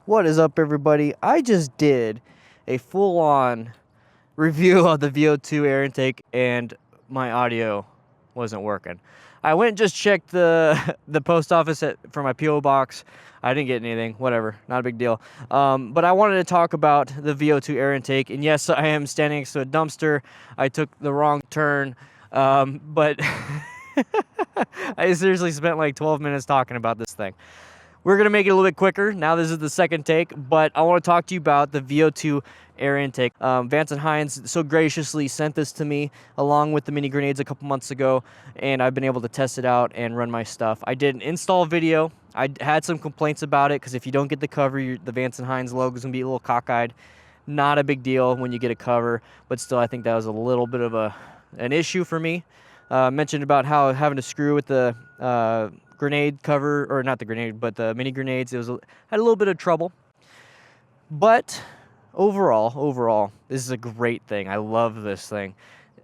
What is up, everybody? I just did a full-on review of the VO2 air intake, and my audio wasn't working. I went and just checked the post office for my PO box. I didn't get anything. Whatever, not a big deal. But I wanted to talk about the VO2 air intake, and yes, I am standing next to a dumpster. I took the wrong turn, but I seriously spent like 12 minutes talking about this thing. We're going to make it a little bit quicker. Now this is the second take, but I want to talk to you about the VO2 air intake. Vance and Hines so graciously sent this to me along with the mini grenades a couple months ago, and I've been able to test it out and run my stuff. I did an install video. I had some complaints about it because if you don't get the cover, the Vance and Hines logo is going to be a little cockeyed. Not a big deal when you get a cover, but still I think that was a little bit of an issue for me. Mentioned about how having to screw with the grenade cover, or not the grenade, but the mini grenades, had a little bit of trouble. But overall, this is a great thing. I love this thing.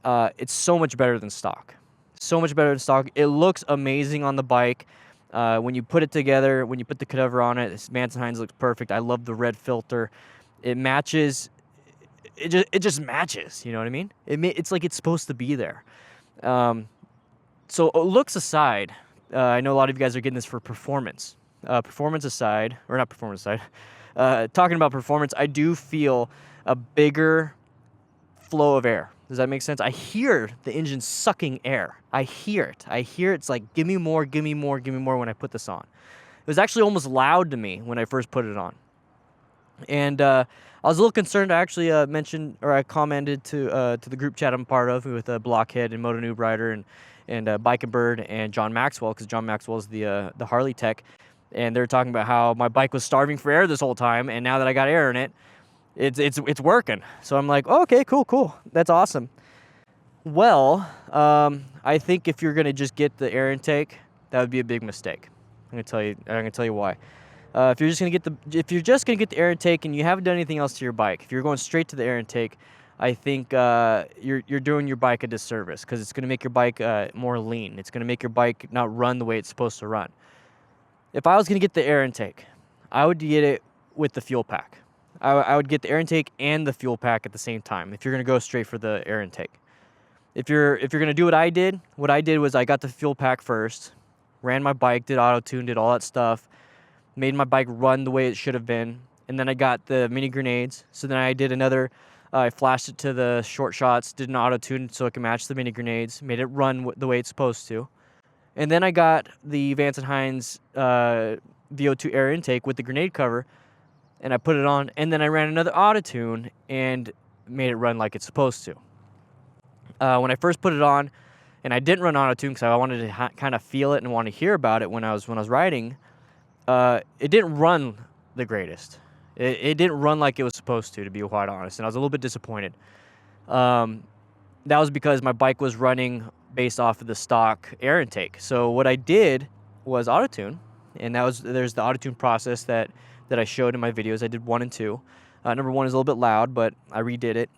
It's so much better than stock. So much better than stock. It looks amazing on the bike. When you put it together, when you put the cover on it, Vance and Hines looks perfect. I love the red filter. It matches. It just matches. You know what I mean? It's like it's supposed to be there. So looks aside, I know a lot of you guys are getting this for performance. Performance aside, or not performance aside, talking about performance, I do feel a bigger flow of air. Does that make sense? I hear the engine sucking air. I hear it. It's like, give me more, give me more, give me more when I put this on. It was actually almost loud to me when I first put it on. And I was a little concerned. I actually mentioned, or I commented to the group chat I'm part of with Blockhead and Moto Noob Rider and Bike and Bird and John Maxwell, because John Maxwell is the Harley tech, and they're talking about how my bike was starving for air this whole time, and now that I got air in it, it's working. So I'm like, oh, okay, cool, that's awesome. Well, I think if you're gonna just get the air intake, that would be a big mistake. I'm gonna tell you why. If you're just gonna get the air intake and you haven't done anything else to your bike, if you're going straight to the air intake, I think you're doing your bike a disservice, because it's going to make your bike more lean. It's going to make your bike not run the way it's supposed to run. If I was going to get the air intake, I would get it with the fuel pack. I would get the air intake and the fuel pack at the same time if you're going to go straight for the air intake. If you're going to do what I did was I got the fuel pack first, ran my bike, did auto-tune, did all that stuff, made my bike run the way it should have been, and then I got the mini grenades. So then I did another... I flashed it to the short shots, did an auto-tune so it can match the mini grenades, made it run the way it's supposed to. And then I got the Vance and Hines VO2 air intake with the grenade cover, and I put it on, and then I ran another auto-tune and made it run like it's supposed to. When I first put it on, and I didn't run auto-tune because I wanted to kind of feel it and want to hear about it when I was riding, it didn't run the greatest. It didn't run like it was supposed to be quite honest, and I was a little bit disappointed. That was because my bike was running based off of the stock air intake. So what I did was auto-tune, and there's the auto-tune process that I showed in my videos. I did 1 and 2. Number 1 is a little bit loud, but I redid it.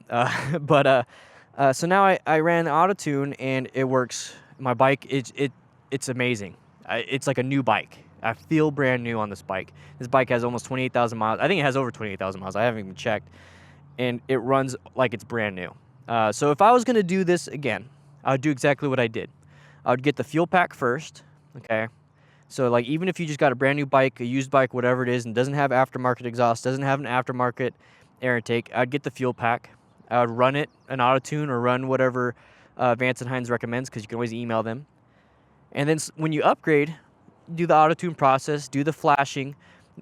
So now I ran the auto-tune, and it works. My bike, it's amazing. It's like a new bike. I feel brand new on this bike. This bike has almost 28,000 miles. I think it has over 28,000 miles. I haven't even checked. And it runs like it's brand new. So if I was going to do this again, I would do exactly what I did. I would get the fuel pack first, okay? So like even if you just got a brand new bike, a used bike, whatever it is, and doesn't have aftermarket exhaust, doesn't have an aftermarket air intake, I'd get the fuel pack. I would run it, an auto-tune, or run whatever Vance and Hines recommends, because you can always email them. And then when you upgrade, do the auto-tune process, do the flashing,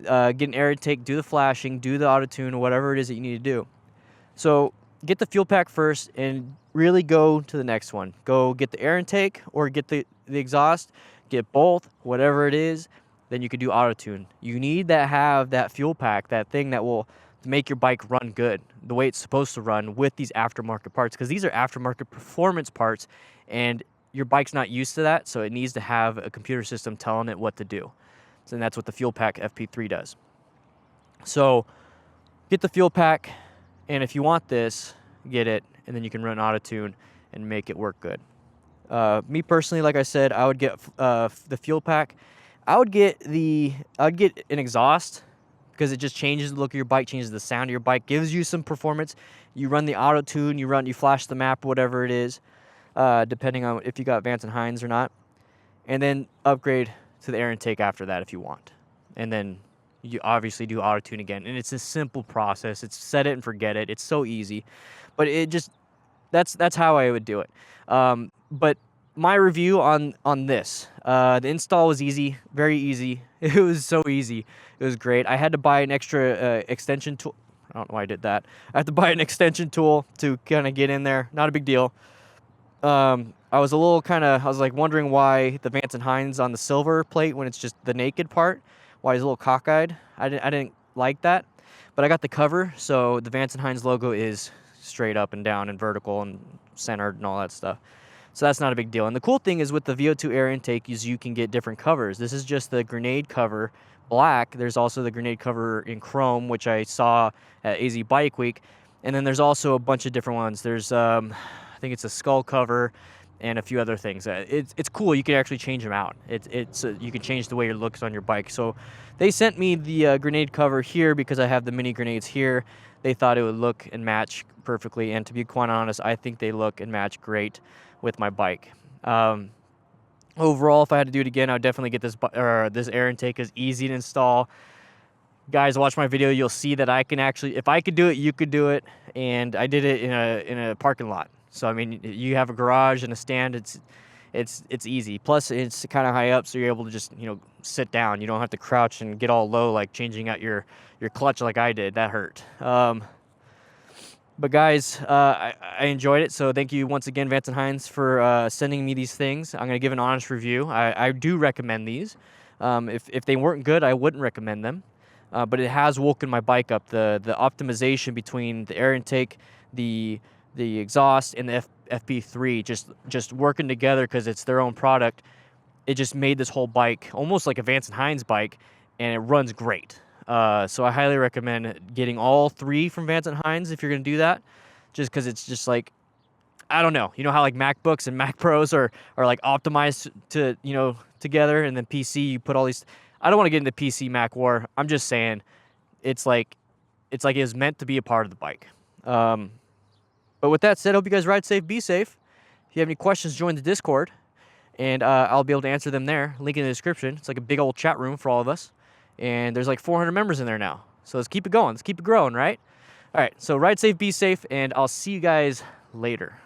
get an air intake, do the flashing, do the auto-tune, whatever it is that you need to do. So get the fuel pack first and really go to the next one. Go get the air intake or get the exhaust, get both, whatever it is, then you can do auto-tune. You need to have that fuel pack, that thing that will make your bike run good, the way it's supposed to run with these aftermarket parts, because these are aftermarket performance parts, and your bike's not used to that, so it needs to have a computer system telling it what to do. So that's what the Fuel Pack FP3 does. So get the Fuel Pack, and if you want this, get it, and then you can run auto-tune and make it work good. Me personally, like I said, I would get the Fuel Pack. I would get an exhaust because it just changes the look of your bike, changes the sound of your bike, gives you some performance. You run the auto tune, you flash the map, whatever it is, depending on if you got Vance and Hines or not, and then upgrade to the air intake after that if you want, and then you obviously do auto tune again. And it's a simple process. It's set it and forget it. It's so easy, but it just that's how I would do it. But my review on this, the install was easy, very easy. It was so easy. It was great. I had to buy an extra extension tool. I don't know why I did that. I had to buy an extension tool to kind of get in there. Not a big deal. I was like wondering why the Vance and Hines on the silver plate when it's just the naked part, why he's a little cockeyed. I didn't like that, but I got the cover, so the Vance and Hines logo is straight up and down and vertical and centered and all that stuff. So that's not a big deal. And the cool thing is with the VO2 air intake is you can get different covers. This is just the grenade cover black. There's also the grenade cover in chrome, which I saw at AZ Bike Week. And then there's also a bunch of different ones. There's, I think it's a skull cover and a few other things. It's cool. You can actually change them out. You can change the way it looks on your bike. So they sent me the grenade cover here because I have the mini grenades here. They thought it would look and match perfectly. And to be quite honest, I think they look and match great with my bike. Overall, if I had to do it again, I would definitely get this air intake. Is easy to install. Guys, watch my video. You'll see that I can actually, if I could do it, you could do it. And I did it in a parking lot. So I mean, you have a garage and a stand. It's easy. Plus, it's kind of high up, so you're able to just sit down. You don't have to crouch and get all low like changing out your clutch like I did. That hurt. But guys, I enjoyed it, so thank you once again, Vance and Hines, for sending me these things. I'm going to give an honest review. I do recommend these. If they weren't good, I wouldn't recommend them. But it has woken my bike up. The optimization between the air intake, the exhaust, and the FP3 just working together because it's their own product. It just made this whole bike almost like a Vance and Hines bike, and it runs great. So I highly recommend getting all three from Vance and Hines if you're going to do that, just because it's just like, I don't know. You know how like MacBooks and Mac Pros are like optimized to, together, and then PC, you put all these. I don't want to get into PC Mac war. I'm just saying it's like it was meant to be a part of the bike. But with that said, hope you guys ride safe, be safe. If you have any questions, join the Discord, and I'll be able to answer them there. Link in the description. It's like a big old chat room for all of us. And there's like 400 members in there now. So let's keep it going. Let's keep it growing, right? All right, so ride safe, be safe, and I'll see you guys later.